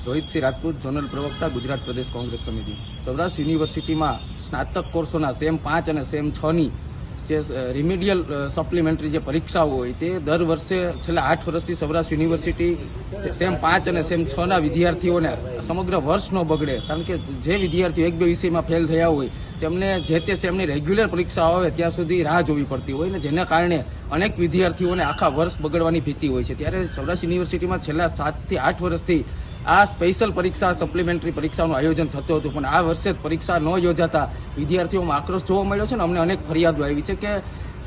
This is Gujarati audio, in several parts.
રોહિતસિંહ રાજપૂત, ઝોનલ પ્રવક્તા, ગુજરાત પ્રદેશ કોંગ્રેસ સમિતિ. સૌરાષ્ટ્ર યુનિવર્સિટીમાં સ્નાતક કોર્સોના સેમ 5 અને સેમ 6 ની જે રિમિડિયલ સપ્લિમેન્ટરી જે પરીક્ષાઓ હોય તે દર વર્ષે છેલ્લા 8 વર્ષથી સૌરાષ્ટ્ર યુનિવર્સિટી સેમ 5 અને સેમ 6 ના વિદ્યાર્થીઓને સમગ્ર વર્ષ ન બગડે, કારણ કે જે વિદ્યાર્થીઓ 1-2 વિષયમાં ફેલ થયા હોય તેમને જે તે સેમની રેગ્યુલર પરીક્ષા આવે ત્યાં સુધી રાહ જોવી પડતી હોય ને, જેના કારણે અનેક વિદ્યાર્થીઓને આખા વર્ષ બગડવાની ભીતિ હોય છે. ત્યારે સૌરાષ્ટ્ર યુનિવર્સિટીમાં છેલ્લા 7 થી 8 વર્ષથી આ સ્પેશિયલ પરીક્ષા, સપ્લિમેન્ટરી પરીક્ષાનું આયોજન થતું હતું, પણ આ વર્ષે પરીક્ષા ન યોજાતા વિદ્યાર્થીઓમાં આક્રોશ જોવા મળ્યો છે ને અમને અનેક ફરિયાદો આવી છે કે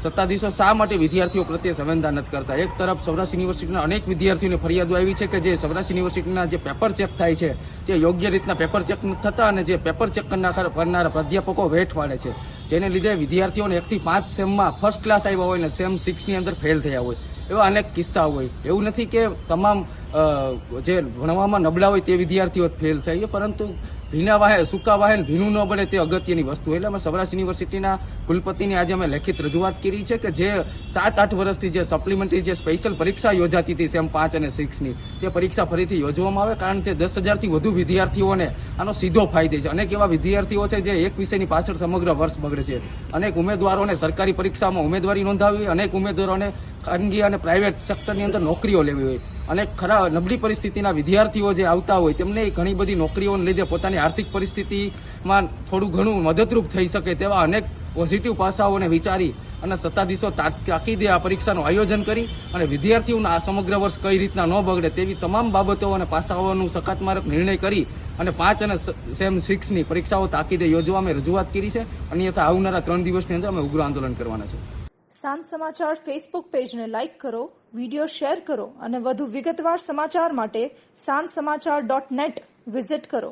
સત્તાધીશો શા માટે વિદ્યાર્થીઓ પ્રત્યે સંવેદના નથી કરતા. એક તરફ સૌરાષ્ટ્ર યુનિવર્સિટીના અનેક વિદ્યાર્થીઓને ફરિયાદો આવી છે કે જે સૌરાષ્ટ્ર યુનિવર્સિટીના જે પેપર ચેક થાય છે તે યોગ્ય રીતના પેપર ચેક નથી થતા અને જે પેપર ચેક કરનારા પ્રાધ્યાપકો વેઠ પાડે છે, જેને લીધે વિદ્યાર્થીઓને 1 થી 5 સેમમાં ફર્સ્ટ ક્લાસ આવ્યા હોય ને સેમ 6 ની અંદર ફેલ થયા હોય, એવા અનેક કિસ્સા હોય. એવું નથી કે તમામ જે ભણવામાં નબળા હોય તે વિદ્યાર્થીઓ ફેલ થાય, પરંતુ ભીના વાહે સૂકા વાહે ભીનું ન બને તે અગત્યની વસ્તુ. એટલે અમે સૌરાષ્ટ્ર યુનિવર્સિટીના કુલપતિની આજે અમે લેખિત રજૂઆત કરી છે કે જે 7-8 વર્ષથી જે સપ્લિમેન્ટરી જે સ્પેશિયલ પરીક્ષા યોજાતી હતી સેમ 5 અને 6 ની, તે પરીક્ષા ફરીથી યોજવામાં આવે, કારણ કે 10,000 થી વધુ વિદ્યાર્થીઓને આનો સીધો ફાયદો છે. અનેક એવા વિદ્યાર્થીઓ છે જે એક વિષયની પાછળ સમગ્ર વર્ષ બગડે છે. અનેક ઉમેદવારોને સરકારી પરીક્ષામાં ઉમેદવારી નોંધાવી, અનેક ઉમેદવારોને ખાનગી અને પ્રાઇવેટ સેક્ટરની અંદર નોકરીઓ લેવી હોય, અને નબળી પરિસ્થિતિના વિદ્યાર્થીઓ જે આવતા હોય તેમને ઘણી બધી નોકરીઓને લીધે પોતાની આર્થિક પરિસ્થિતિમાં થોડું ઘણું મદદરૂપ થઈ શકે તેવા અનેક પોઝિટિવ પાસાઓને વિચારી અને સત્તાધીશો તાકીદે આ પરીક્ષાનું આયોજન કરી અને વિદ્યાર્થીઓના આ સમગ્ર વર્ષ કઈ રીતના ન બગડે તેવી તમામ બાબતો અને પાસાઓનું સકારાત્મક નિર્ણય કરી અને 5 અને સેમ 6 ની પરીક્ષાઓ તાકીદે યોજવા અમે રજૂઆત કરી છે. અન્યથા આવનારા 3 દિવસની અંદર અમે ઉગ્ર આંદોલન કરવાના છે. સાંજ સમાચાર ફેસબુક પેજને લાઇક કરો, વિડીયો શેર કરો અને વધુ વિગતવાર સમાચાર માટે sanssamachar.net વિઝિટ કરો.